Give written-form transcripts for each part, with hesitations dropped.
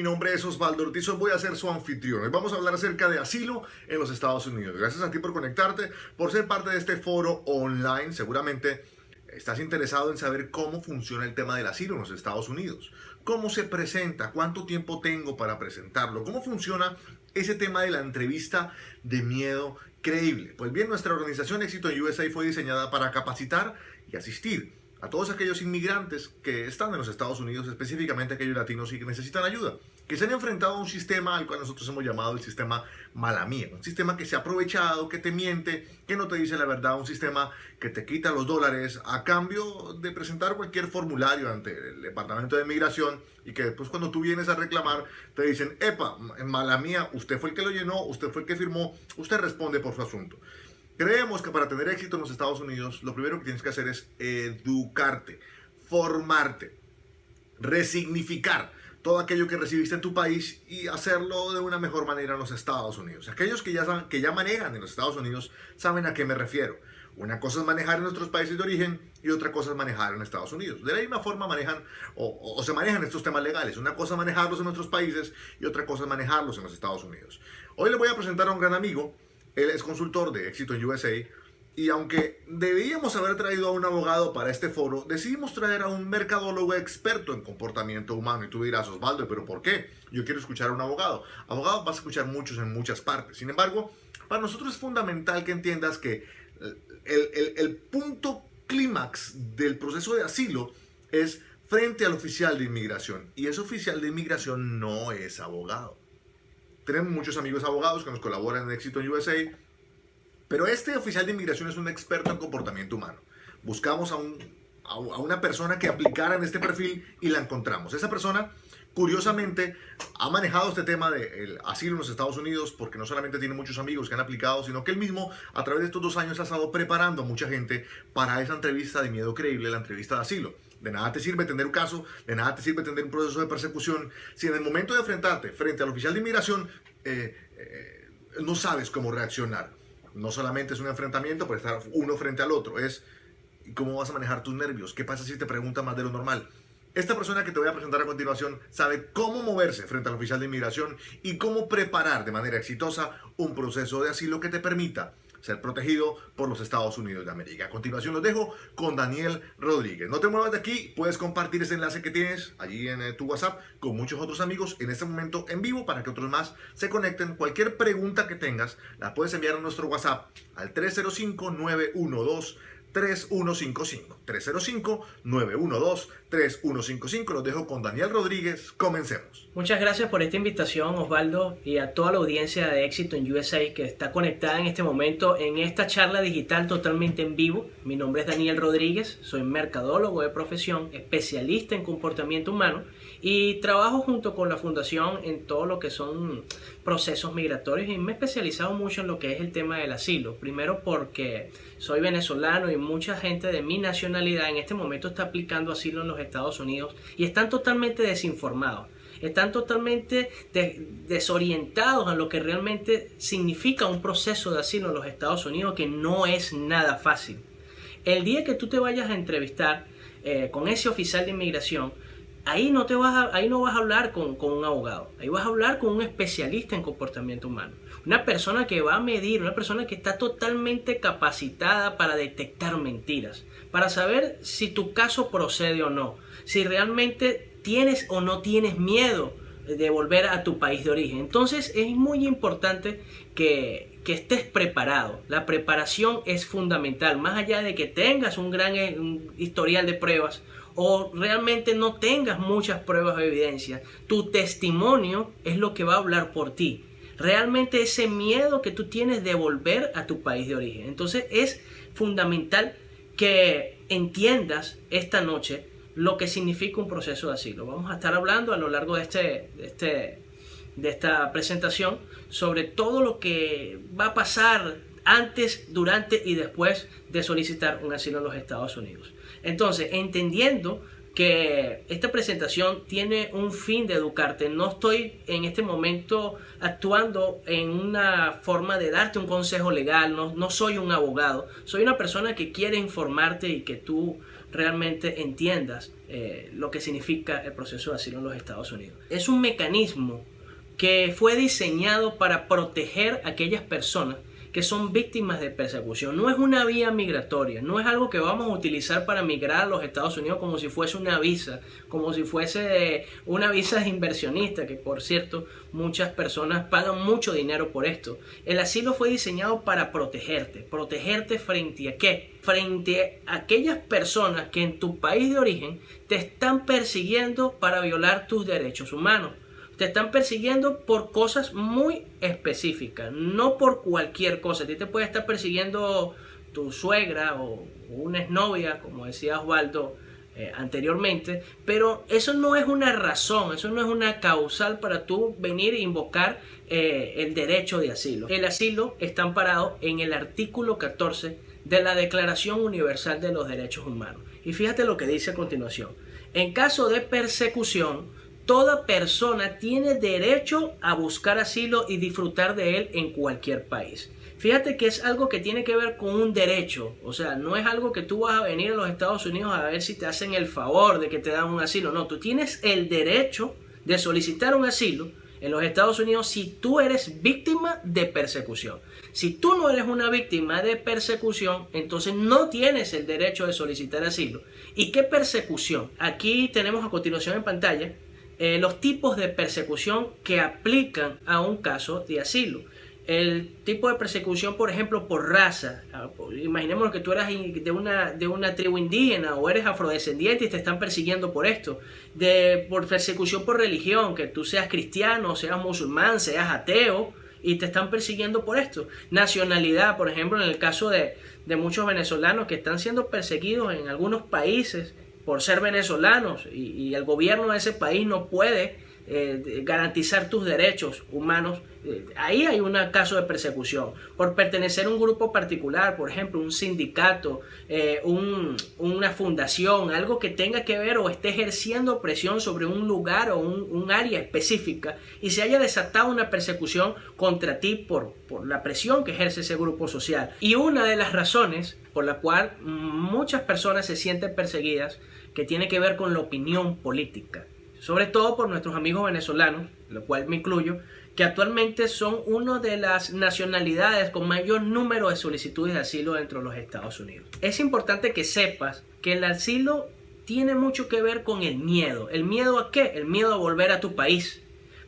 nombre es Osvaldo Ortiz, hoy voy a ser su anfitrión. Hoy vamos a hablar acerca de asilo en los Estados Unidos. Gracias a ti por conectarte, por ser parte de este foro online. Seguramente estás interesado en saber cómo funciona el tema del asilo en los Estados Unidos. Cómo se presenta, cuánto tiempo tengo para presentarlo, cómo funciona ese tema de la entrevista de miedo creíble. Pues bien, nuestra organización Éxito en USA fue diseñada para capacitar y asistir a todos aquellos inmigrantes que están en los Estados Unidos, específicamente aquellos latinos y que necesitan ayuda, que se han enfrentado a un sistema al cual nosotros hemos llamado el sistema mala mía, un sistema que se ha aprovechado, que te miente, que no te dice la verdad, un sistema que te quita los dólares a cambio de presentar cualquier formulario ante el Departamento de Inmigración y que después cuando tú vienes a reclamar te dicen, epa, mala mía, usted fue el que lo llenó, usted fue el que firmó, usted responde por su asunto. Creemos que para tener éxito en los Estados Unidos, lo primero que tienes que hacer es educarte, formarte, resignificar todo aquello que recibiste en tu país y hacerlo de una mejor manera en los Estados Unidos. Aquellos que ya manejan en los Estados Unidos saben a qué me refiero. Una cosa es manejar en nuestros países de origen y otra cosa es manejar en Estados Unidos. De la misma forma manejan o se manejan estos temas legales. Una cosa es manejarlos en nuestros países y otra cosa es manejarlos en los Estados Unidos. Hoy le voy a presentar a un gran amigo. Él es consultor de Éxito en USA y aunque debíamos haber traído a un abogado para este foro, decidimos traer a un mercadólogo experto en comportamiento humano. Y tú dirás, Osvaldo, ¿pero por qué? Yo quiero escuchar a un abogado. Abogados vas a escuchar muchos en muchas partes. Sin embargo, para nosotros es fundamental que entiendas que el punto clímax del proceso de asilo es frente al oficial de inmigración. Y ese oficial de inmigración no es abogado. Tenemos muchos amigos abogados que nos colaboran en Éxito en USA, pero este oficial de inmigración es un experto en comportamiento humano. Buscamos a una persona que aplicara en este perfil y la encontramos. Esa persona, curiosamente, ha manejado este tema del asilo en los Estados Unidos porque no solamente tiene muchos amigos que han aplicado, sino que él mismo, a través de estos 2 años, ha estado preparando a mucha gente para esa entrevista de miedo creíble, la entrevista de asilo. De nada te sirve tener un caso, de nada te sirve tener un proceso de persecución, si en el momento de enfrentarte frente al oficial de inmigración no sabes cómo reaccionar. No solamente es un enfrentamiento por estar uno frente al otro, es cómo vas a manejar tus nervios, qué pasa si te pregunta más de lo normal. Esta persona que te voy a presentar a continuación sabe cómo moverse frente al oficial de inmigración y cómo preparar de manera exitosa un proceso de asilo que te permita ser protegido por los Estados Unidos de América. A continuación los dejo con Daniel Rodríguez. No te muevas de aquí, puedes compartir ese enlace que tienes allí en tu WhatsApp con muchos otros amigos en este momento en vivo para que otros más se conecten. Cualquier pregunta que tengas la puedes enviar a nuestro WhatsApp al 305-912-3155. 305-912-3155. Los dejo con Daniel Rodríguez. Comencemos. Muchas gracias por esta invitación, Osvaldo, y a toda la audiencia de Éxito en USA que está conectada en este momento en esta charla digital totalmente en vivo. Mi nombre es Daniel Rodríguez, soy mercadólogo de profesión, especialista en comportamiento humano y trabajo junto con la fundación en todo lo que son procesos migratorios y me he especializado mucho en lo que es el tema del asilo. Primero porque soy venezolano y mucha gente de mi nacionalidad en este momento está aplicando asilo en los Estados Unidos y están totalmente desinformados. Están totalmente desorientados a lo que realmente significa un proceso de asilo en los Estados Unidos, que no es nada fácil. El día que tú te vayas a entrevistar con ese oficial de inmigración, ahí no vas a hablar con un abogado, ahí vas a hablar con un especialista en comportamiento humano. Una persona que va a medir, una persona que está totalmente capacitada para detectar mentiras, para saber si tu caso procede o no, si realmente tienes o no tienes miedo de volver a tu país de origen. Entonces es muy importante que estés preparado. La preparación es fundamental, más allá de que tengas un gran historial de pruebas o realmente no tengas muchas pruebas o evidencias. Tu testimonio es lo que va a hablar por ti. Realmente ese miedo que tú tienes de volver a tu país de origen. Entonces es fundamental que entiendas esta noche lo que significa un proceso de asilo. Vamos a estar hablando a lo largo de esta presentación sobre todo lo que va a pasar antes, durante y después de solicitar un asilo en los Estados Unidos. Entonces, entendiendo que esta presentación tiene un fin de educarte, no estoy en este momento actuando en una forma de darte un consejo legal, no soy un abogado, soy una persona que quiere informarte y que tú realmente entiendas lo que significa el proceso de asilo en los Estados Unidos. Es un mecanismo que fue diseñado para proteger a aquellas personas que son víctimas de persecución. No es una vía migratoria, no es algo que vamos a utilizar para migrar a los Estados Unidos como si fuese una visa, como si fuese una visa de inversionista, que por cierto muchas personas pagan mucho dinero por esto. El asilo fue diseñado para protegerte frente a ¿qué? Frente a aquellas personas que en tu país de origen te están persiguiendo para violar tus derechos humanos. Te están persiguiendo por cosas muy específicas, no por cualquier cosa. A ti te puede estar persiguiendo tu suegra o una exnovia, como decía Osvaldo anteriormente, pero eso no es una razón, eso no es una causal para tú venir e invocar el derecho de asilo. El asilo está amparado en el artículo 14 de la Declaración Universal de los Derechos Humanos. Y fíjate lo que dice a continuación. En caso de persecución, toda persona tiene derecho a buscar asilo y disfrutar de él en cualquier país. Fíjate que es algo que tiene que ver con un derecho. O sea, no es algo que tú vas a venir a los Estados Unidos a ver si te hacen el favor de que te dan un asilo. No, tú tienes el derecho de solicitar un asilo en los Estados Unidos si tú eres víctima de persecución. Si tú no eres una víctima de persecución, entonces no tienes el derecho de solicitar asilo. ¿Y qué persecución? Aquí tenemos a continuación en pantalla los tipos de persecución que aplican a un caso de asilo. El tipo de persecución, por ejemplo, por raza. Imaginemos que tú eres de una tribu indígena o eres afrodescendiente y te están persiguiendo por esto. Por persecución por religión, que tú seas cristiano, seas musulmán, seas ateo y te están persiguiendo por esto. Nacionalidad, por ejemplo, en el caso de muchos venezolanos que están siendo perseguidos en algunos países por ser venezolanos y el gobierno de ese país no puede garantizar tus derechos humanos. Ahí hay un caso de persecución por pertenecer a un grupo particular, por ejemplo un sindicato, una fundación, algo que tenga que ver o esté ejerciendo presión sobre un lugar o un área específica y se haya desatado una persecución contra ti por la presión que ejerce ese grupo social. Y una de las razones por la cual muchas personas se sienten perseguidas que tiene que ver con la opinión política, sobre todo por nuestros amigos venezolanos, lo cual me incluyo, que actualmente son una de las nacionalidades con mayor número de solicitudes de asilo dentro de los Estados Unidos. Es importante que sepas que el asilo tiene mucho que ver con el miedo. ¿El miedo a qué? El miedo a volver a tu país.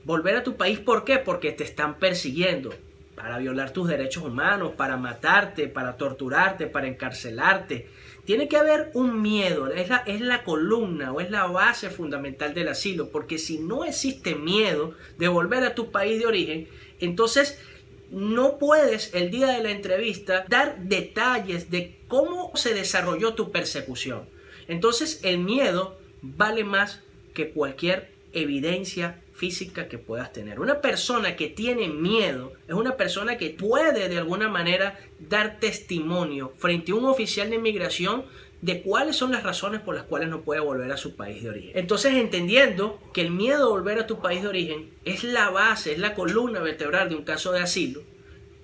¿Volver a tu país por qué? Porque te están persiguiendo para violar tus derechos humanos, para matarte, para torturarte, para encarcelarte. Tiene que haber un miedo, es la columna o es la base fundamental del asilo, porque si no existe miedo de volver a tu país de origen, entonces no puedes el día de la entrevista dar detalles de cómo se desarrolló tu persecución. Entonces el miedo vale más que cualquier evidencia física que puedas tener. Una persona que tiene miedo es una persona que puede de alguna manera dar testimonio frente a un oficial de inmigración de cuáles son las razones por las cuales no puede volver a su país de origen. Entonces, entendiendo que el miedo a volver a tu país de origen es la base, es la columna vertebral de un caso de asilo,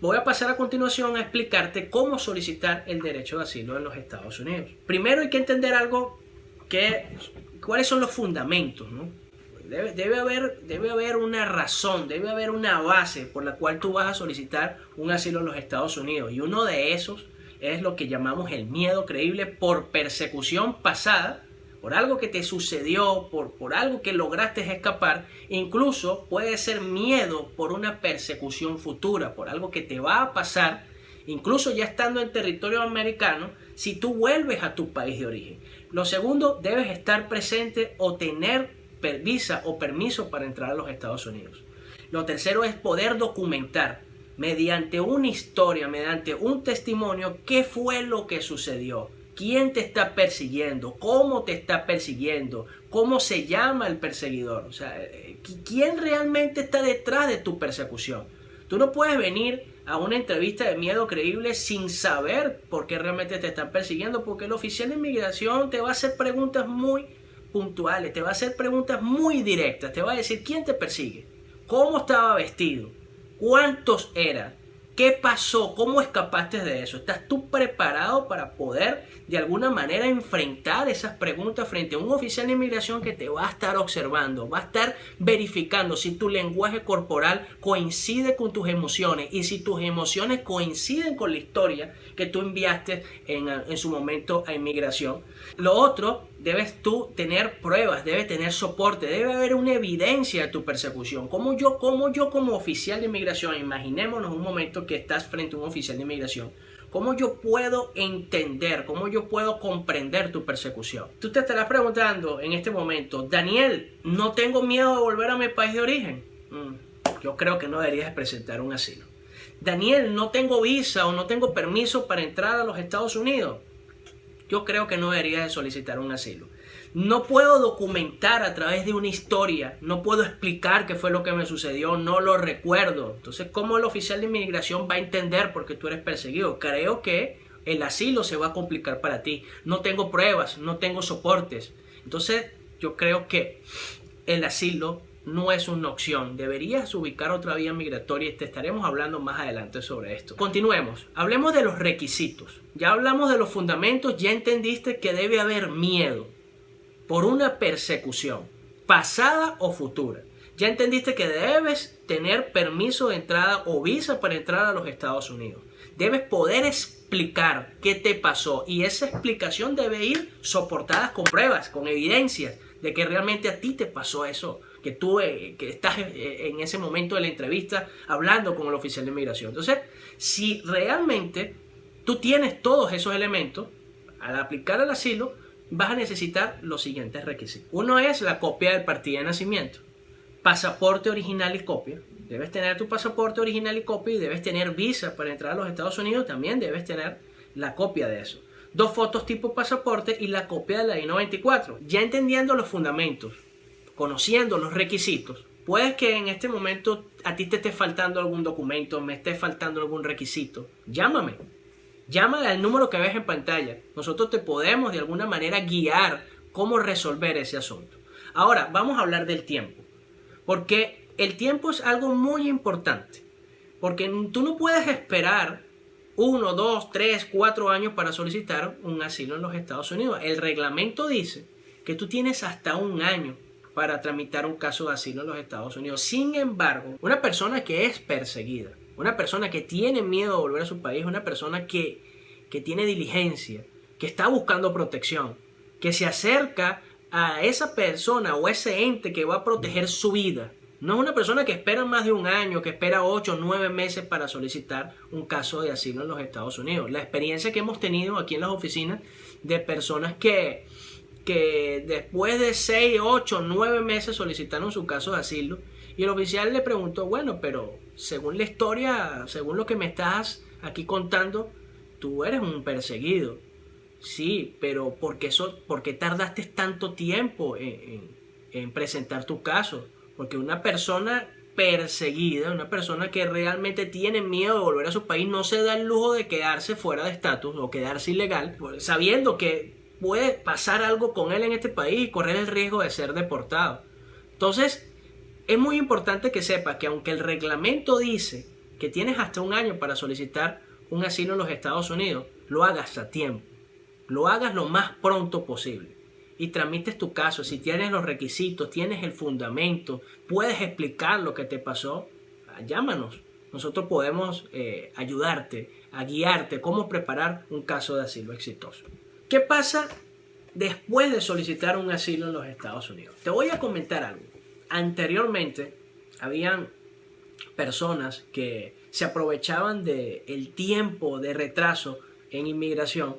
voy a pasar a continuación a explicarte cómo solicitar el derecho de asilo en los Estados Unidos. Primero hay que entender algo cuáles son los fundamentos, ¿no? Debe haber una razón, debe haber una base por la cual tú vas a solicitar un asilo en los Estados Unidos. Y uno de esos es lo que llamamos el miedo creíble por persecución pasada, por algo que te sucedió, por algo que lograste escapar. Incluso puede ser miedo por una persecución futura, por algo que te va a pasar, incluso ya estando en territorio americano, si tú vuelves a tu país de origen. Lo segundo, debes estar presente o tener visa o permiso para entrar a los Estados Unidos. Lo tercero es poder documentar mediante una historia, mediante un testimonio, qué fue lo que sucedió, quién te está persiguiendo, cómo te está persiguiendo, cómo se llama el perseguidor, o sea, quién realmente está detrás de tu persecución. Tú no puedes venir a una entrevista de miedo creíble sin saber por qué realmente te están persiguiendo, porque el oficial de inmigración te va a hacer preguntas muy puntuales, te va a hacer preguntas muy directas, te va a decir quién te persigue, cómo estaba vestido, cuántos eran, ¿Qué pasó? ¿Cómo escapaste de eso? ¿Estás tú preparado para poder de alguna manera enfrentar esas preguntas frente a un oficial de inmigración que te va a estar observando, va a estar verificando si tu lenguaje corporal coincide con tus emociones y si tus emociones coinciden con la historia que tú enviaste en su momento a inmigración? Lo otro, debes tú tener pruebas, debes tener soporte, debe haber una evidencia de tu persecución. Como yo como oficial de inmigración, imaginémonos un momento que estás frente a un oficial de inmigración, ¿cómo yo puedo entender, cómo yo puedo comprender tu persecución? Tú te estarás preguntando en este momento, Daniel, ¿no tengo miedo de volver a mi país de origen? Yo creo que no deberías presentar un asilo. Daniel, ¿no tengo visa o no tengo permiso para entrar a los Estados Unidos? Yo creo que no deberías de solicitar un asilo. No puedo documentar a través de una historia, no puedo explicar qué fue lo que me sucedió, no lo recuerdo. Entonces, ¿cómo el oficial de inmigración va a entender por qué tú eres perseguido? Creo que el asilo se va a complicar para ti. No tengo pruebas, no tengo soportes. Entonces, yo creo que el asilo no es una opción. Deberías ubicar otra vía migratoria y te estaremos hablando más adelante sobre esto. Continuemos. Hablemos de los requisitos. Ya hablamos de los fundamentos, ya entendiste que debe haber miedo por una persecución, pasada o futura. Ya entendiste que debes tener permiso de entrada o visa para entrar a los Estados Unidos. Debes poder explicar qué te pasó y esa explicación debe ir soportada con pruebas, con evidencias de que realmente a ti te pasó eso, que estás en ese momento de la entrevista hablando con el oficial de inmigración. Entonces, si realmente tú tienes todos esos elementos, al aplicar el asilo, vas a necesitar los siguientes requisitos. Uno es la copia del partida de nacimiento, pasaporte original y copia. Debes tener tu pasaporte original y copia y debes tener visa para entrar a los Estados Unidos. También debes tener la copia de eso. 2 fotos tipo pasaporte y la copia de la I-94. Ya entendiendo los fundamentos, conociendo los requisitos, puedes que en este momento a ti te esté faltando algún documento, me esté faltando algún requisito. Llámame al número que ves en pantalla. Nosotros te podemos de alguna manera guiar cómo resolver ese asunto. Ahora, vamos a hablar del tiempo. Porque el tiempo es algo muy importante. Porque tú no puedes esperar 1, 2, 3, 4 años para solicitar un asilo en los Estados Unidos. El reglamento dice que tú tienes hasta 1 año para tramitar un caso de asilo en los Estados Unidos. Sin embargo, una persona que es perseguida, una persona que tiene miedo de volver a su país, una persona que tiene diligencia, que está buscando protección, que se acerca a esa persona o ese ente que va a proteger su vida. No es una persona que espera más de 1 año, que espera 8 o 9 meses para solicitar un caso de asilo en los Estados Unidos. La experiencia que hemos tenido aquí en las oficinas de personas que después de 6, 8, 9 meses solicitaron su caso de asilo y el oficial le preguntó, bueno, pero según la historia, según lo que me estás aquí contando, tú eres un perseguido. Sí, pero ¿por qué tardaste tanto tiempo en presentar tu caso? Porque una persona perseguida, una persona que realmente tiene miedo de volver a su país, no se da el lujo de quedarse fuera de estatus o quedarse ilegal, sabiendo que puede pasar algo con él en este país y correr el riesgo de ser deportado. Entonces, es muy importante que sepas que aunque el reglamento dice que tienes hasta 1 año para solicitar un asilo en los Estados Unidos, lo hagas a tiempo, lo hagas lo más pronto posible y tramites tu caso. Si tienes los requisitos, tienes el fundamento, puedes explicar lo que te pasó, llámanos. Nosotros podemos ayudarte, a guiarte cómo preparar un caso de asilo exitoso. ¿Qué pasa después de solicitar un asilo en los Estados Unidos? Te voy a comentar algo. Anteriormente, habían personas que se aprovechaban del tiempo de retraso en inmigración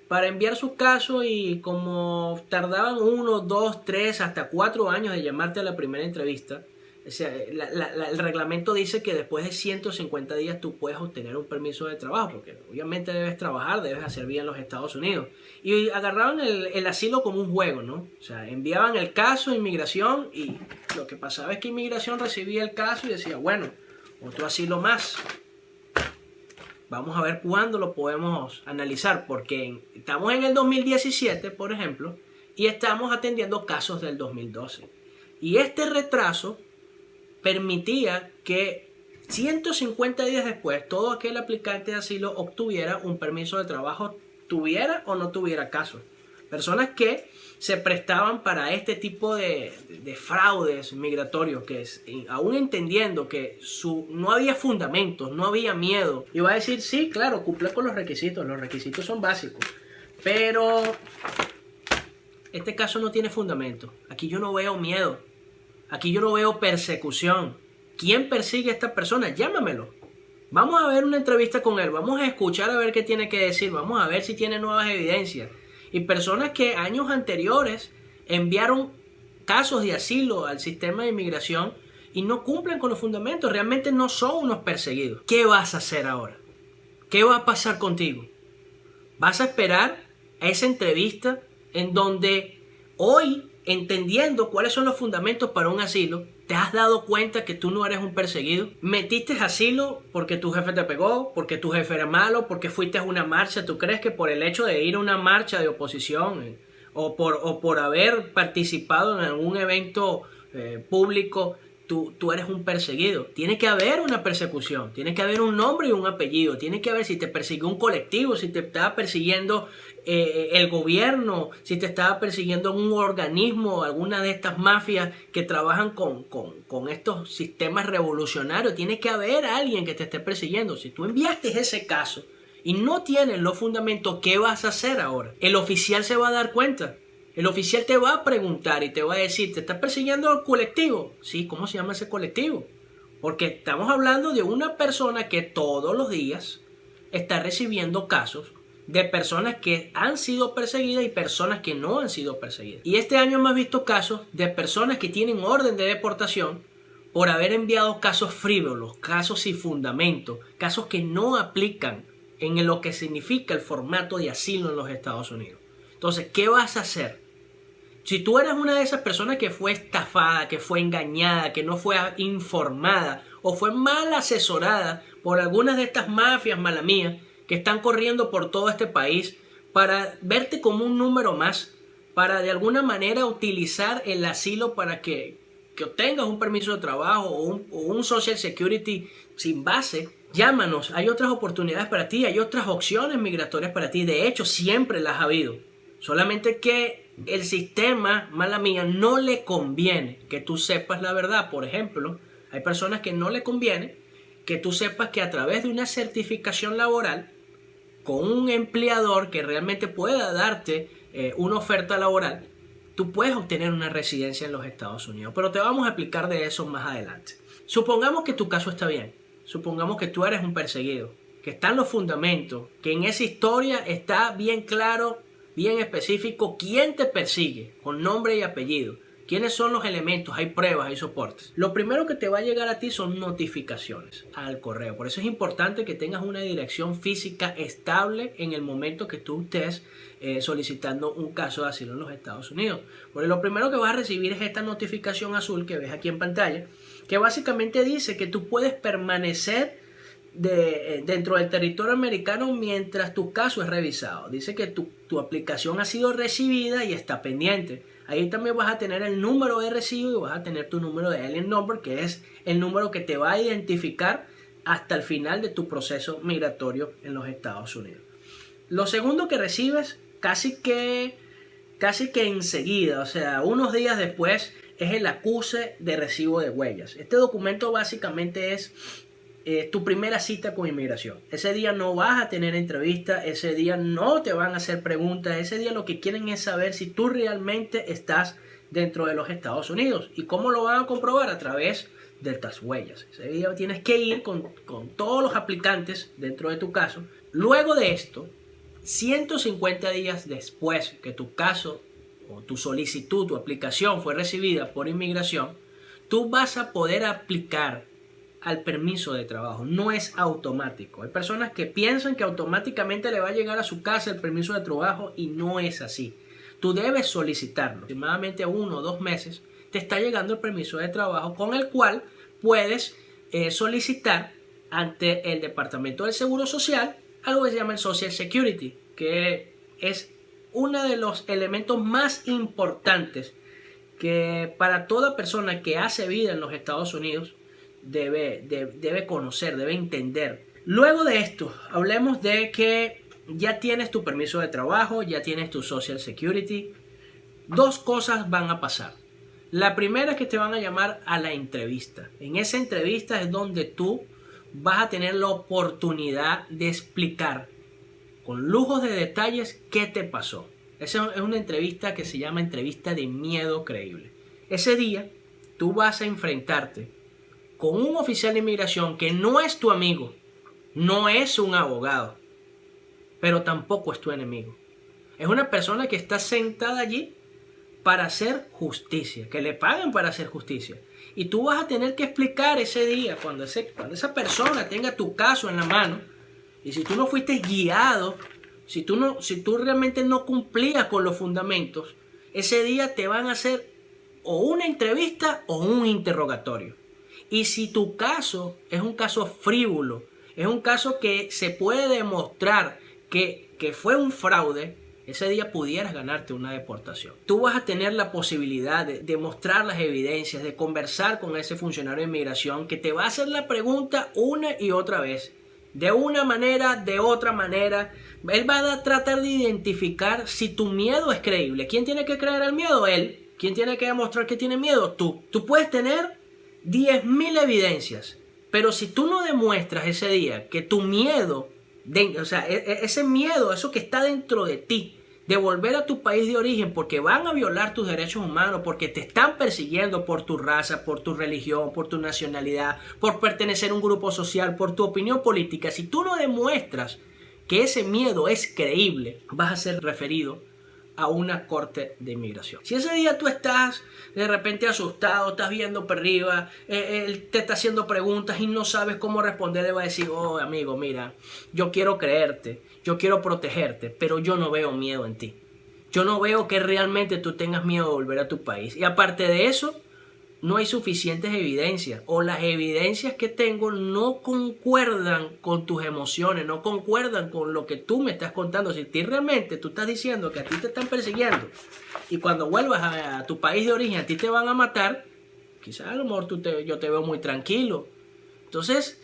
para enviar su caso y como tardaban 1, 2, 3, hasta 4 años de llamarte a la primera entrevista, o sea, el reglamento dice que después de 150 días tú puedes obtener un permiso de trabajo, porque obviamente debes trabajar, debes hacer vida en los Estados Unidos. Y agarraban el asilo como un juego, ¿no? O sea, enviaban el caso a inmigración y lo que pasaba es que inmigración recibía el caso y decía, bueno, otro asilo más. Vamos a ver cuándo lo podemos analizar, porque estamos en el 2017, por ejemplo, y estamos atendiendo casos del 2012. Y este retraso permitía que 150 días después, todo aquel aplicante de asilo obtuviera un permiso de trabajo, tuviera o no tuviera caso. Personas que se prestaban para este tipo de fraudes migratorios, que aún entendiendo que no había fundamentos, no había miedo, iba a decir, sí, claro, cumple con los requisitos son básicos, pero este caso no tiene fundamento. Aquí yo no veo miedo, aquí yo no veo persecución. ¿Quién persigue a esta persona? Llámamelo. Vamos a ver una entrevista con él, vamos a escuchar a ver qué tiene que decir, vamos a ver si tiene nuevas evidencias. Y personas que años anteriores enviaron casos de asilo al sistema de inmigración y no cumplen con los fundamentos, realmente no son unos perseguidos. ¿Qué vas a hacer ahora? ¿Qué va a pasar contigo? ¿Vas a esperar a esa entrevista en donde hoy, entendiendo cuáles son los fundamentos para un asilo, te has dado cuenta que tú no eres un perseguido? ¿Metiste asilo porque tu jefe te pegó, porque tu jefe era malo, porque fuiste a una marcha? ¿Tú crees que por el hecho de ir a una marcha de oposición o por haber participado en algún evento público, tú eres un perseguido? Tiene que haber una persecución, tiene que haber un nombre y un apellido, tiene que haber si te persiguió un colectivo, si te estaba persiguiendo el gobierno, si te estaba persiguiendo un organismo, alguna de estas mafias que trabajan con estos sistemas revolucionarios. Tiene que haber alguien que te esté persiguiendo. Si tú enviaste ese caso y no tienes los fundamentos, ¿qué vas a hacer ahora? El oficial se va a dar cuenta. El oficial te va a preguntar y te va a decir, ¿te está persiguiendo el colectivo? Sí, ¿cómo se llama ese colectivo? Porque estamos hablando de una persona que todos los días está recibiendo casos de personas que han sido perseguidas y personas que no han sido perseguidas. Y este año hemos visto casos de personas que tienen orden de deportación por haber enviado casos frívolos, casos sin fundamento, casos que no aplican en lo que significa el formato de asilo en los Estados Unidos. Entonces, ¿qué vas a hacer? Si tú eres una de esas personas que fue estafada, que fue engañada, que no fue informada o fue mal asesorada por algunas de estas mafias malamías que están corriendo por todo este país para verte como un número más, para de alguna manera utilizar el asilo para que obtengas un permiso de trabajo o un Social Security sin base, llámanos. Hay otras oportunidades para ti, hay otras opciones migratorias para ti. De hecho, siempre las ha habido. Solamente que el sistema, mala mía, no le conviene que tú sepas la verdad. Por ejemplo, hay personas que no le conviene que tú sepas que a través de una certificación laboral con un empleador que realmente pueda darte una oferta laboral, tú puedes obtener una residencia en los Estados Unidos. Pero te vamos a explicar de eso más adelante. Supongamos que tu caso está bien. Supongamos que tú eres un perseguido, que están los fundamentos, que en esa historia está bien claro, bien específico quién te persigue, con nombre y apellido. ¿Quiénes son los elementos? Hay pruebas, hay soportes. Lo primero que te va a llegar a ti son notificaciones al correo. Por eso es importante que tengas una dirección física estable en el momento que tú estés solicitando un caso de asilo en los Estados Unidos. Porque lo primero que vas a recibir es esta notificación azul que ves aquí en pantalla, que básicamente dice que tú puedes permanecer dentro del territorio americano mientras tu caso es revisado. Dice que tu aplicación ha sido recibida y está pendiente. Ahí también vas a tener el número de recibo y vas a tener tu número de alien number, que es el número que te va a identificar hasta el final de tu proceso migratorio en los Estados Unidos. Lo segundo que recibes casi que enseguida, o sea, unos días después, es el acuse de recibo de huellas. Este documento básicamente es tu primera cita con inmigración. Ese día no vas a tener entrevista, ese día no te van a hacer preguntas, ese día lo que quieren es saber si tú realmente estás dentro de los Estados Unidos. ¿Y cómo lo van a comprobar? A través de estas huellas. Ese día tienes que ir con todos los aplicantes dentro de tu caso. Luego de esto, 150 días después que tu caso o tu solicitud, tu aplicación fue recibida por inmigración, tú vas a poder aplicar al permiso de trabajo. No es automático. Hay personas que piensan que automáticamente le va a llegar a su casa el permiso de trabajo y no es así. Tú debes solicitarlo. Aproximadamente 1 o 2 meses te está llegando el permiso de trabajo con el cual puedes solicitar ante el Departamento del Seguro Social algo que se llama el Social Security, que es uno de los elementos más importantes que para toda persona que hace vida en los Estados Unidos debe conocer, debe entender. Luego de esto, hablemos de que ya tienes tu permiso de trabajo, ya tienes tu Social Security. Dos cosas van a pasar. La primera es que te van a llamar a la entrevista. En esa entrevista es donde tú vas a tener la oportunidad de explicar con lujos de detalles qué te pasó. Esa es una entrevista que se llama entrevista de miedo creíble. Ese día tú vas a enfrentarte con un oficial de inmigración que no es tu amigo, no es un abogado, pero tampoco es tu enemigo. Es una persona que está sentada allí para hacer justicia, que le pagan para hacer justicia. Y tú vas a tener que explicar ese día, cuando esa persona tenga tu caso en la mano, y si tú no fuiste guiado, si tú realmente no cumplías con los fundamentos, ese día te van a hacer o una entrevista o un interrogatorio. Y si tu caso es un caso frívolo, es un caso que se puede demostrar que fue un fraude, ese día pudieras ganarte una deportación. Tú vas a tener la posibilidad de mostrar las evidencias, de conversar con ese funcionario de inmigración que te va a hacer la pregunta una y otra vez. De una manera, de otra manera. Él va a tratar de identificar si tu miedo es creíble. ¿Quién tiene que creer el miedo? Él. ¿Quién tiene que demostrar que tiene miedo? Tú. Tú puedes tener 10.000 evidencias, pero si tú no demuestras ese día que tu miedo, ese miedo, eso que está dentro de ti, de volver a tu país de origen porque van a violar tus derechos humanos, porque te están persiguiendo por tu raza, por tu religión, por tu nacionalidad, por pertenecer a un grupo social, por tu opinión política, si tú no demuestras que ese miedo es creíble, vas a ser referido a una corte de inmigración. Si ese día tú estás de repente asustado, estás viendo para arriba, él te está haciendo preguntas y no sabes cómo responder, le va a decir, oh amigo, mira, yo quiero creerte, yo quiero protegerte, pero yo no veo miedo en ti. Yo no veo que realmente tú tengas miedo de volver a tu país. Y aparte de eso, no hay suficientes evidencias, o las evidencias que tengo no concuerdan con tus emociones, no concuerdan con lo que tú me estás contando. Si realmente tú estás diciendo que a ti te están persiguiendo y cuando vuelvas a tu país de origen a ti te van a matar, quizás a lo mejor yo te veo muy tranquilo. Entonces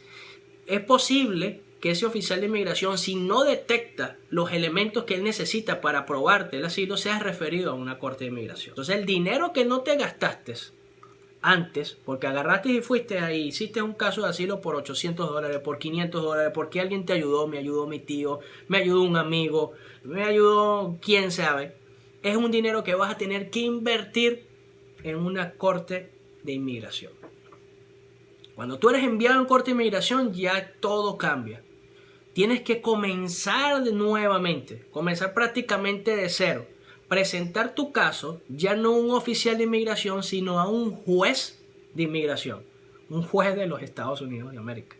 es posible que ese oficial de inmigración, si no detecta los elementos que él necesita para aprobarte el asilo, sea referido a una corte de inmigración. Entonces el dinero que no te gastaste antes, porque agarraste y fuiste ahí, hiciste un caso de asilo por $800, por $500, porque alguien te ayudó, me ayudó mi tío, me ayudó un amigo, me ayudó quién sabe, es un dinero que vas a tener que invertir en una corte de inmigración. Cuando tú eres enviado a una corte de inmigración ya todo cambia. Tienes que comenzar nuevamente, comenzar prácticamente de cero. Presentar tu caso ya no a un oficial de inmigración, sino a un juez de inmigración, un juez de los Estados Unidos de América,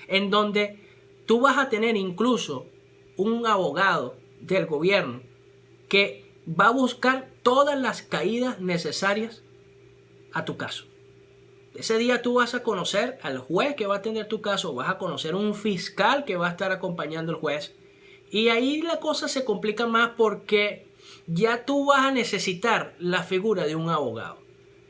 en donde tú vas a tener incluso un abogado del gobierno que va a buscar todas las caídas necesarias a tu caso. Ese día tú vas a conocer al juez que va a atender tu caso, vas a conocer un fiscal que va a estar acompañando al juez, y ahí la cosa se complica más porque ya tú vas a necesitar la figura de un abogado.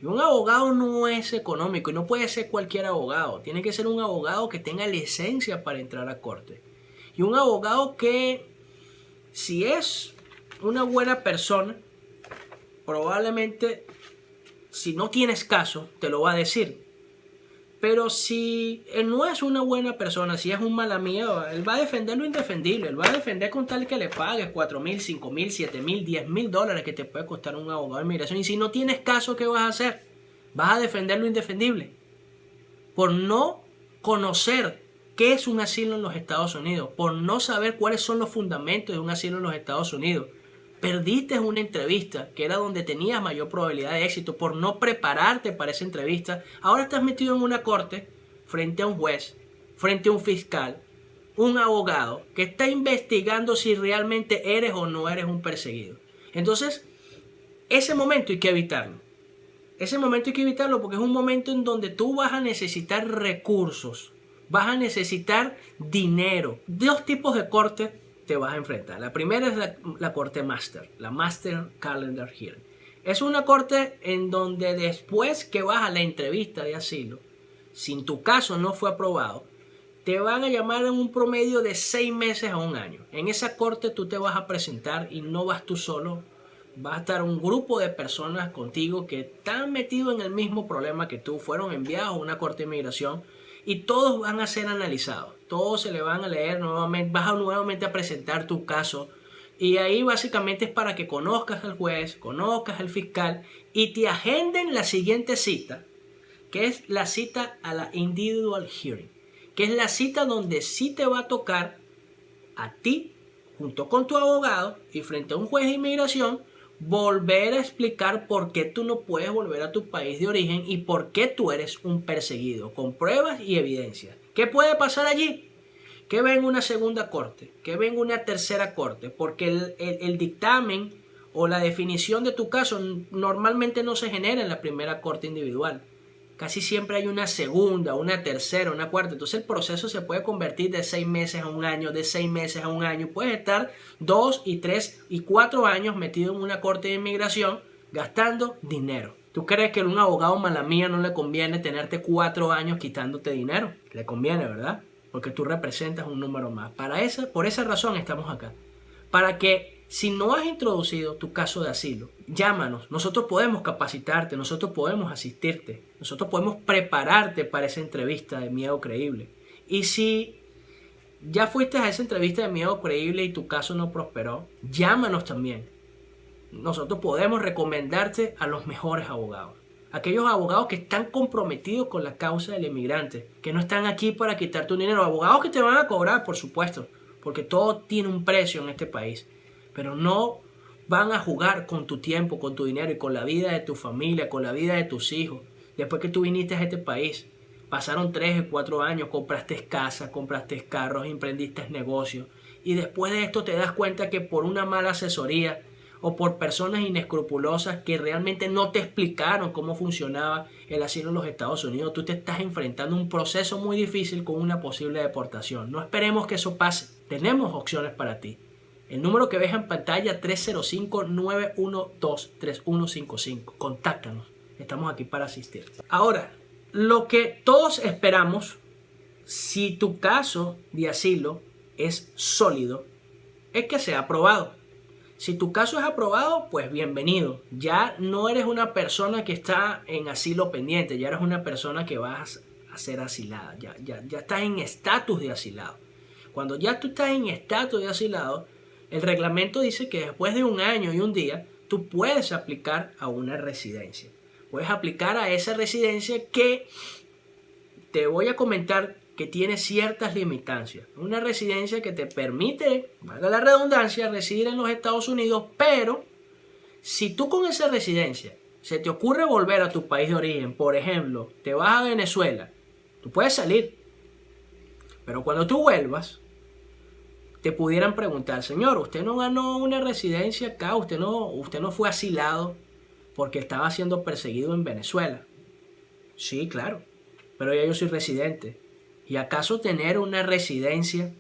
Y un abogado no es económico y no puede ser cualquier abogado. Tiene que ser un abogado que tenga licencia para entrar a corte. Y un abogado que, si es una buena persona, probablemente, si no tienes caso, te lo va a decir. Pero si él no es una buena persona, si es un mala mía, él va a defender lo indefendible. Él va a defender con tal que le pagues $4,000, $5,000, $7,000, $10,000 que te puede costar un abogado de inmigración. Y si no tienes caso, ¿qué vas a hacer? Vas a defender lo indefendible. Por no conocer qué es un asilo en los Estados Unidos. Por no saber cuáles son los fundamentos de un asilo en los Estados Unidos. Perdiste una entrevista que era donde tenías mayor probabilidad de éxito por no prepararte para esa entrevista. Ahora estás metido en una corte frente a un juez, frente a un fiscal, un abogado que está investigando si realmente eres o no eres un perseguido. Entonces, ese momento hay que evitarlo. Ese momento hay que evitarlo porque es un momento en donde tú vas a necesitar recursos, vas a necesitar dinero. Dos tipos de corte te vas a enfrentar. La primera es la corte Master, la Master Calendar Hearing. Es una corte en donde después que vas a la entrevista de asilo, si tu caso no fue aprobado, te van a llamar en un promedio de 6 meses a un año. En esa corte tú te vas a presentar y no vas tú solo. Va a estar un grupo de personas contigo que están metidos en el mismo problema que tú. Fueron enviados a una corte de inmigración y todos van a ser analizados. Todos se le van a leer nuevamente. Vas a nuevamente a presentar tu caso. Y ahí básicamente es para que conozcas al juez, conozcas al fiscal y te agenden la siguiente cita, que es la cita a la individual hearing, que es la cita donde sí te va a tocar a ti, junto con tu abogado y frente a un juez de inmigración, volver a explicar por qué tú no puedes volver a tu país de origen y por qué tú eres un perseguido, con pruebas y evidencias. ¿Qué puede pasar allí? Que venga una segunda corte, que venga una tercera corte, porque el dictamen o la definición de tu caso normalmente no se genera en la primera corte individual. Casi siempre hay una segunda, una tercera, una cuarta. Entonces el proceso se puede convertir de 6 meses a un año, de 6 meses a un año. Puedes estar 2 y 3 y 4 años metido en una corte de inmigración gastando dinero. ¿Tú crees que a un abogado mala mía no le conviene tenerte 4 años quitándote dinero? Le conviene, ¿verdad? Porque tú representas un número más. Por esa razón estamos acá. Para que si no has introducido tu caso de asilo, llámanos. Nosotros podemos capacitarte, nosotros podemos asistirte, nosotros podemos prepararte para esa entrevista de miedo creíble. Y si ya fuiste a esa entrevista de miedo creíble y tu caso no prosperó, llámanos también. Nosotros podemos recomendarte a los mejores abogados. Aquellos abogados que están comprometidos con la causa del inmigrante, que no están aquí para quitar tu dinero. Abogados que te van a cobrar, por supuesto, porque todo tiene un precio en este país. Pero no van a jugar con tu tiempo, con tu dinero y con la vida de tu familia, con la vida de tus hijos. Después que tú viniste a este país, pasaron 3 o 4 años, compraste casas, compraste carros, emprendiste negocios. Y después de esto te das cuenta que por una mala asesoría o por personas inescrupulosas que realmente no te explicaron cómo funcionaba el asilo en los Estados Unidos, tú te estás enfrentando a un proceso muy difícil con una posible deportación. No esperemos que eso pase. Tenemos opciones para ti. El número que ves en pantalla, 305-912-3155. Contáctanos. Estamos aquí para asistirte. Ahora, lo que todos esperamos, si tu caso de asilo es sólido, es que sea aprobado. Si tu caso es aprobado, pues bienvenido. Ya no eres una persona que está en asilo pendiente, ya eres una persona que vas a ser asilada. Ya estás en estatus de asilado. Cuando ya tú estás en estatus de asilado, el reglamento dice que después de 1 año y 1 día, tú puedes aplicar a una residencia. Puedes aplicar a esa residencia que te voy a comentar que tiene ciertas limitancias. Una residencia que te permite, valga la redundancia, residir en los Estados Unidos, pero si tú con esa residencia se te ocurre volver a tu país de origen, por ejemplo, te vas a Venezuela, tú puedes salir, pero cuando tú vuelvas, te pudieran preguntar, señor, usted no ganó una residencia acá, usted no fue asilado porque estaba siendo perseguido en Venezuela. Sí, claro, pero ya yo soy residente. ¿Y acaso tener una residencia,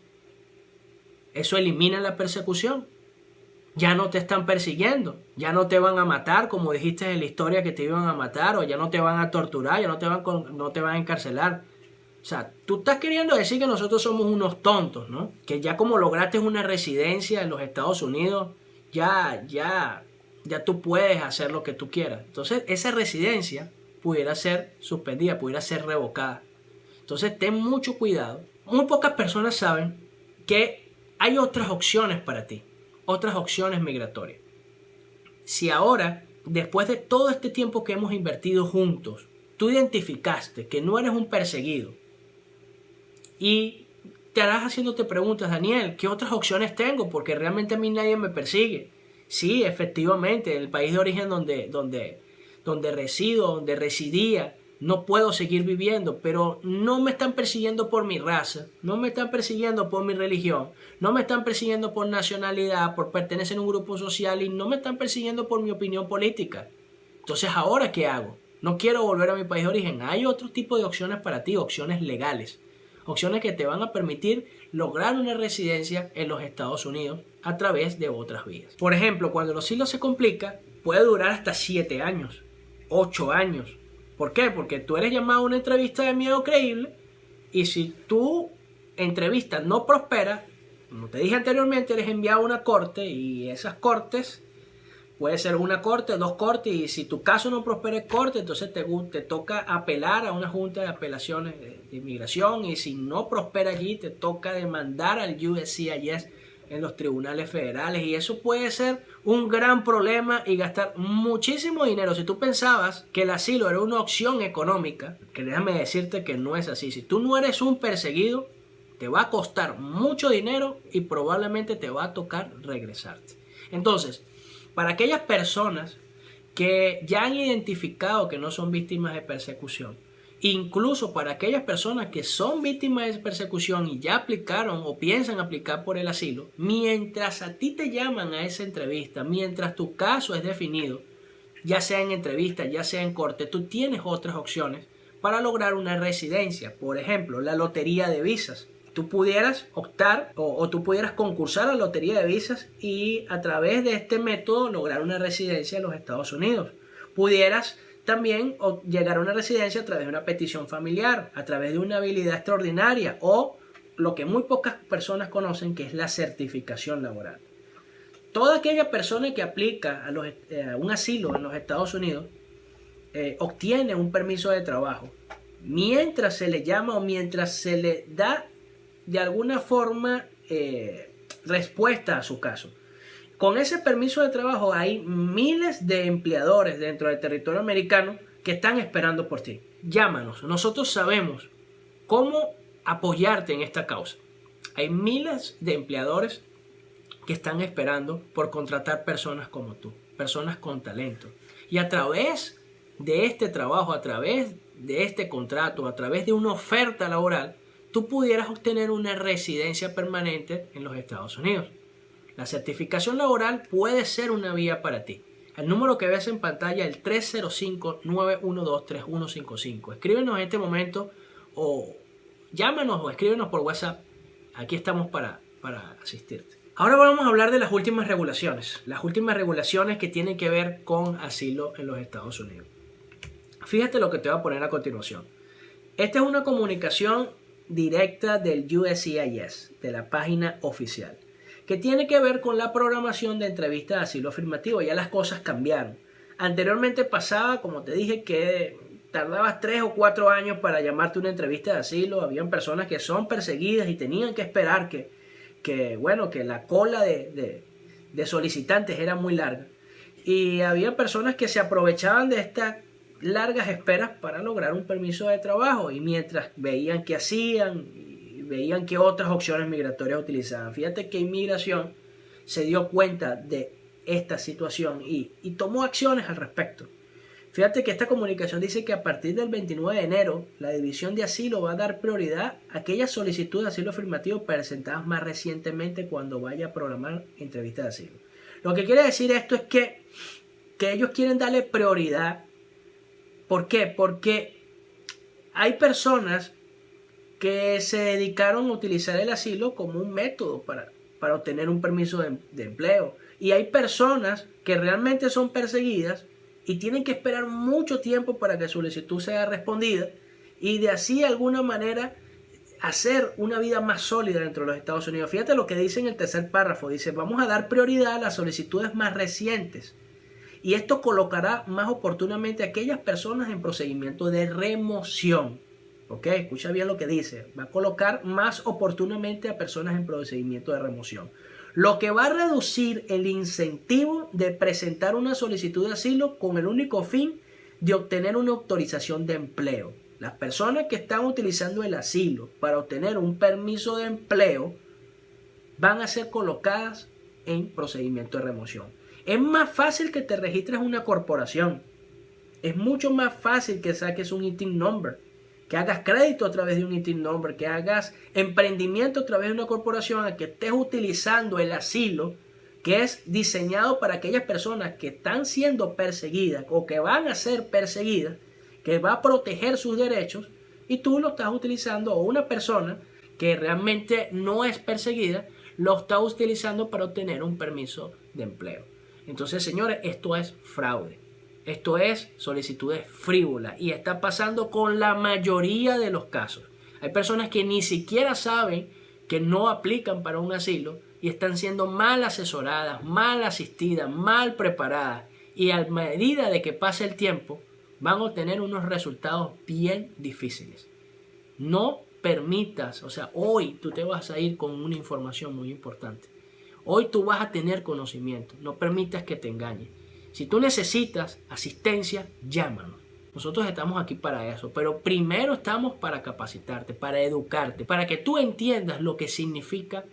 eso elimina la persecución? Ya no te están persiguiendo, ya no te van a matar, como dijiste en la historia que te iban a matar, o ya no te van a torturar, ya no te van a encarcelar. O sea, tú estás queriendo decir que nosotros somos unos tontos, ¿no? Que ya como lograste una residencia en los Estados Unidos, ya tú puedes hacer lo que tú quieras. Entonces, esa residencia pudiera ser suspendida, pudiera ser revocada. Entonces, ten mucho cuidado. Muy pocas personas saben que hay otras opciones para ti, otras opciones migratorias. Si ahora, después de todo este tiempo que hemos invertido juntos, tú identificaste que no eres un perseguido y te harás haciéndote preguntas, Daniel, ¿qué otras opciones tengo? Porque realmente a mí nadie me persigue. Sí, efectivamente, en el país de origen donde resido, donde residía, no puedo seguir viviendo, pero no me están persiguiendo por mi raza, no me están persiguiendo por mi religión, no me están persiguiendo por nacionalidad, por pertenecer a un grupo social y no me están persiguiendo por mi opinión política. Entonces, ¿ahora qué hago? No quiero volver a mi país de origen. Hay otro tipo de opciones para ti, opciones legales, opciones que te van a permitir lograr una residencia en los Estados Unidos a través de otras vías. Por ejemplo, cuando el asilo se complica, puede durar hasta 7 años, 8 años. ¿Por qué? Porque tú eres llamado a una entrevista de miedo creíble y si tu entrevista no prospera, como te dije anteriormente, eres enviado a una corte y esas cortes, puede ser una corte, dos cortes, y si tu caso no prospera en corte, entonces te toca apelar a una junta de apelaciones de inmigración, y si no prospera allí, te toca demandar al USCIS en los tribunales federales, y eso puede ser un gran problema y gastar muchísimo dinero. Si tú pensabas que el asilo era una opción económica, que déjame decirte que no es así. Si tú no eres un perseguido, te va a costar mucho dinero y probablemente te va a tocar regresarte. Entonces, para aquellas personas que ya han identificado que no son víctimas de persecución, incluso para aquellas personas que son víctimas de persecución y ya aplicaron o piensan aplicar por el asilo, mientras a ti te llaman a esa entrevista, mientras tu caso es definido, ya sea en entrevista, ya sea en corte, tú tienes otras opciones para lograr una residencia. Por ejemplo, la lotería de visas. Tú pudieras optar o tú pudieras concursar a la lotería de visas y a través de este método lograr una residencia en los Estados Unidos. Pudieras también llegar a una residencia a través de una petición familiar, a través de una habilidad extraordinaria o lo que muy pocas personas conocen, que es la certificación laboral. Toda aquella persona que aplica a un asilo en los Estados Unidos obtiene un permiso de trabajo mientras se le llama o mientras se le da de alguna forma respuesta a su caso. Con ese permiso de trabajo hay miles de empleadores dentro del territorio americano que están esperando por ti. Llámanos, nosotros sabemos cómo apoyarte en esta causa. Hay miles de empleadores que están esperando por contratar personas como tú, personas con talento. Y a través de este trabajo, a través de este contrato, a través de una oferta laboral, tú pudieras obtener una residencia permanente en los Estados Unidos. La certificación laboral puede ser una vía para ti. El número que ves en pantalla es el 305-912-3155. Escríbenos en este momento o llámanos o escríbenos por WhatsApp. Aquí estamos para asistirte. Ahora vamos a hablar de las últimas regulaciones. Las últimas regulaciones que tienen que ver con asilo en los Estados Unidos. Fíjate lo que te voy a poner a continuación. Esta es una comunicación directa del USCIS, de la página oficial, que tiene que ver con la programación de entrevistas de asilo afirmativo. Ya las cosas cambiaron. Anteriormente pasaba, como te dije, que tardabas 3 o 4 años para llamarte una entrevista de asilo. Habían personas que son perseguidas y tenían que esperar que la cola de solicitantes era muy larga. Y había personas que se aprovechaban de estas largas esperas para lograr un permiso de trabajo, y mientras veían qué hacían y veían qué otras opciones migratorias utilizaban. Fíjate que inmigración se dio cuenta de esta situación y tomó acciones al respecto. Fíjate que esta comunicación dice que a partir del 29 de enero la División de Asilo va a dar prioridad a aquellas solicitudes de asilo afirmativo presentadas más recientemente cuando vaya a programar entrevistas de asilo. Lo que quiere decir esto es que ellos quieren darle prioridad. ¿Por qué? Porque hay personas que se dedicaron a utilizar el asilo como un método para obtener un permiso de empleo. Y hay personas que realmente son perseguidas y tienen que esperar mucho tiempo para que su solicitud sea respondida y de así de alguna manera hacer una vida más sólida dentro de los Estados Unidos. Fíjate lo que dice en el tercer párrafo. Dice, vamos a dar prioridad a las solicitudes más recientes. Y esto colocará más oportunamente a aquellas personas en procedimiento de remoción. ¿Ok? Escucha bien lo que dice. Va a colocar más oportunamente a personas en procedimiento de remoción. Lo que va a reducir el incentivo de presentar una solicitud de asilo con el único fin de obtener una autorización de empleo. Las personas que están utilizando el asilo para obtener un permiso de empleo van a ser colocadas en procedimiento de remoción. Es más fácil que te registres en una corporación. Es mucho más fácil que saques un ITIN number, que hagas crédito a través de un ITIN number, que hagas emprendimiento a través de una corporación, a que estés utilizando el asilo, que es diseñado para aquellas personas que están siendo perseguidas o que van a ser perseguidas, que va a proteger sus derechos, y tú lo estás utilizando, o una persona que realmente no es perseguida, lo está utilizando para obtener un permiso de empleo. Entonces, señores, esto es fraude. Esto es solicitudes frívolas y está pasando con la mayoría de los casos. Hay personas que ni siquiera saben que no aplican para un asilo y están siendo mal asesoradas, mal asistidas, mal preparadas, y a medida de que pase el tiempo van a obtener unos resultados bien difíciles. No permitas, hoy tú te vas a ir con una información muy importante. Hoy tú vas a tener conocimiento, no permitas que te engañen. Si tú necesitas asistencia, llámanos. Nosotros estamos aquí para eso, pero primero estamos para capacitarte, para educarte, para que tú entiendas lo que significa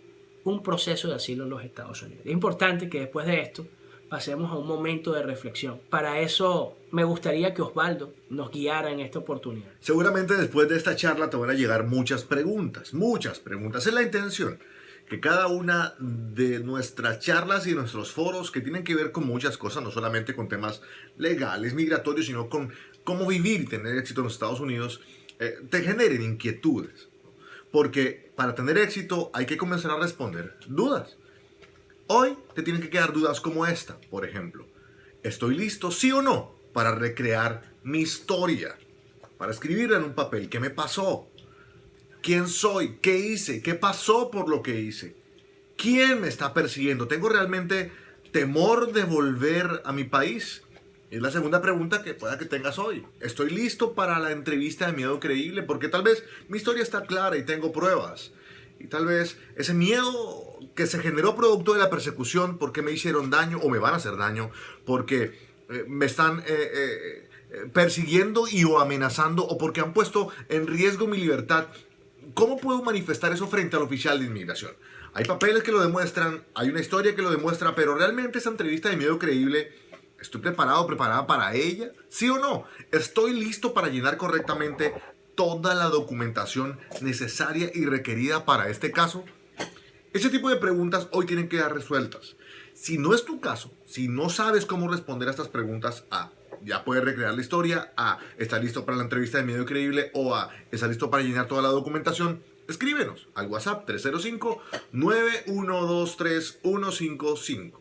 un proceso de asilo en los Estados Unidos. Es importante que después de esto pasemos a un momento de reflexión. Para eso me gustaría que Osvaldo nos guiara en esta oportunidad. Seguramente después de esta charla te van a llegar muchas preguntas. Es la intención que cada una de nuestras charlas y nuestros foros, que tienen que ver con muchas cosas, no solamente con temas legales, migratorios, sino con cómo vivir y tener éxito en los Estados Unidos, te generen inquietudes. Porque para tener éxito hay que comenzar a responder dudas. Hoy te tienen que quedar dudas como esta, por ejemplo. ¿Estoy listo, sí o no, para recrear mi historia? Para escribirla en un papel. ¿Qué me pasó? ¿Quién soy? ¿Qué hice? ¿Qué pasó por lo que hice? ¿Quién me está persiguiendo? ¿Tengo realmente temor de volver a mi país? Es la segunda pregunta que pueda que tengas hoy. ¿Estoy listo para la entrevista de miedo creíble? Porque tal vez mi historia está clara y tengo pruebas. Y tal vez ese miedo que se generó producto de la persecución, porque me hicieron daño o me van a hacer daño, porque me están persiguiendo y o amenazando, o porque han puesto en riesgo mi libertad. ¿Cómo puedo manifestar eso frente al oficial de inmigración? Hay papeles que lo demuestran, hay una historia que lo demuestra, pero realmente esa entrevista de miedo creíble, ¿estoy preparada para ella? ¿Sí o no? ¿Estoy listo para llenar correctamente toda la documentación necesaria y requerida para este caso? Ese tipo de preguntas hoy tienen que dar resueltas. Si no es tu caso, si no sabes cómo responder a estas preguntas, ya puedes recrear la historia, ¿estás listo para la entrevista de miedo creíble? O ¿estás listo para llenar toda la documentación? Escríbenos al WhatsApp 305-912-3155.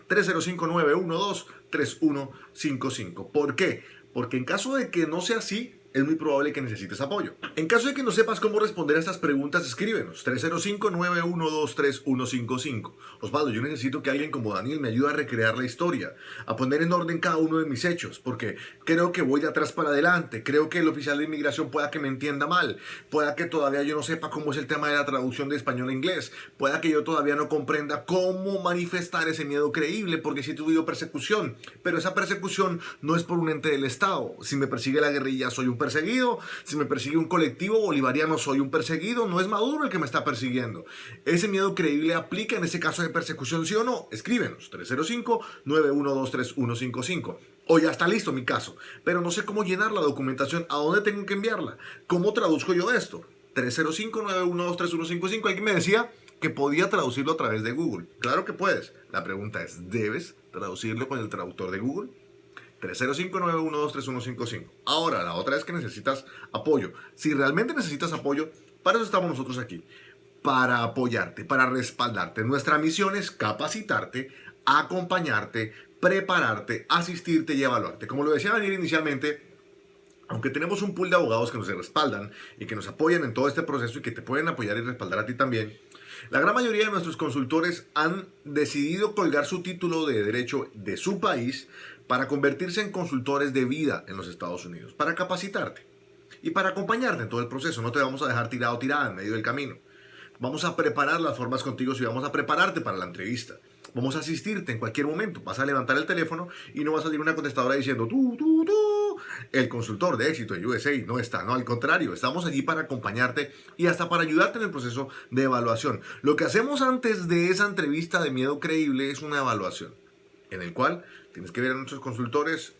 305-912-3155. ¿Por qué? Porque en caso de que no sea así, es muy probable que necesites apoyo. En caso de que no sepas cómo responder a estas preguntas, escríbenos 305-912-3155. Osvaldo, yo necesito que alguien como Daniel me ayude a recrear la historia, a poner en orden cada uno de mis hechos, porque creo que voy de atrás para adelante, creo que el oficial de inmigración pueda que me entienda mal, pueda que todavía yo no sepa cómo es el tema de la traducción de español a inglés, pueda que yo todavía no comprenda cómo manifestar ese miedo creíble, porque sí he tenido persecución, pero esa persecución no es por un ente del Estado. Si me persigue la guerrilla, soy un perseguido. Si me persigue un colectivo bolivariano, soy un perseguido. No es Maduro el que me está persiguiendo. ¿Ese miedo creíble aplica en ese caso de persecución, sí o no? Escríbenos 305-912-3155. O ya está listo mi caso, pero no sé cómo llenar la documentación. ¿A dónde tengo que enviarla? ¿Cómo traduzco yo esto? 305-912-3155. Alguien me decía que podía traducirlo a través de Google. Claro que puedes. La pregunta es, ¿debes traducirlo con el traductor de Google? 305-912-3155. Ahora, la otra es que necesitas apoyo. Si realmente necesitas apoyo, para eso estamos nosotros aquí. Para apoyarte, para respaldarte. Nuestra misión es capacitarte, acompañarte, prepararte, asistirte y evaluarte. Como lo decía Daniel inicialmente, aunque tenemos un pool de abogados que nos respaldan y que nos apoyan en todo este proceso y que te pueden apoyar y respaldar a ti también, la gran mayoría de nuestros consultores han decidido colgar su título de derecho de su país para convertirse en consultores de vida en los Estados Unidos, para capacitarte y para acompañarte en todo el proceso. No te vamos a dejar tirado o tirada en medio del camino. Vamos a preparar las formas contigo y vamos a prepararte para la entrevista. Vamos a asistirte en cualquier momento. Vas a levantar el teléfono y no va a salir una contestadora diciendo tú. El consultor de éxito de USA no está. No, al contrario, estamos allí para acompañarte y hasta para ayudarte en el proceso de evaluación. Lo que hacemos antes de esa entrevista de miedo creíble es una evaluación, en el cual tienes que ver a nuestros consultores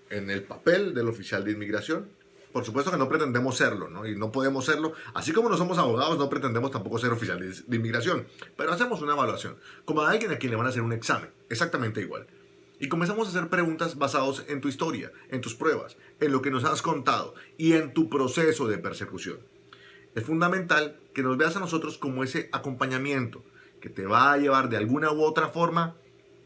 en el papel del oficial de inmigración. Por supuesto que no pretendemos serlo, ¿no? Y no podemos serlo. Así como no somos abogados, no pretendemos tampoco ser oficiales de inmigración. Pero hacemos una evaluación, como a alguien a quien le van a hacer un examen, exactamente igual. Y comenzamos a hacer preguntas basadas en tu historia, en tus pruebas, en lo que nos has contado y en tu proceso de persecución. Es fundamental que nos veas a nosotros como ese acompañamiento que te va a llevar de alguna u otra forma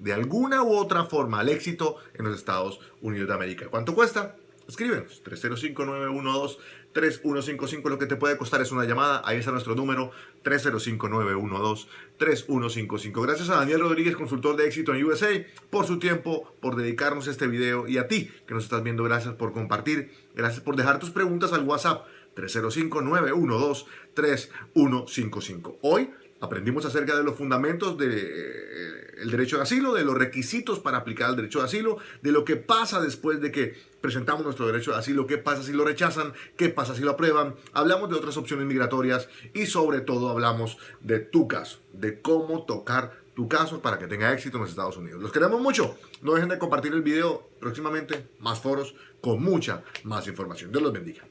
de alguna u otra forma al éxito en los Estados Unidos de América. ¿Cuánto cuesta? Escríbenos, 305-912-3155. Lo que te puede costar es una llamada. Ahí está nuestro número, 305-912-3155. Gracias a Daniel Rodríguez, consultor de éxito en USA, por su tiempo, por dedicarnos a este video. Y a ti, que nos estás viendo, gracias por compartir. Gracias por dejar tus preguntas al WhatsApp, 305-912-3155. Hoy aprendimos acerca de los fundamentos del derecho de asilo, de los requisitos para aplicar el derecho de asilo, de lo que pasa después de que presentamos nuestro derecho de asilo, qué pasa si lo rechazan, qué pasa si lo aprueban. Hablamos de otras opciones migratorias y sobre todo hablamos de tu caso, de cómo tocar tu caso para que tenga éxito en los Estados Unidos. Los queremos mucho. No dejen de compartir el video. Próximamente más foros con mucha más información. Dios los bendiga.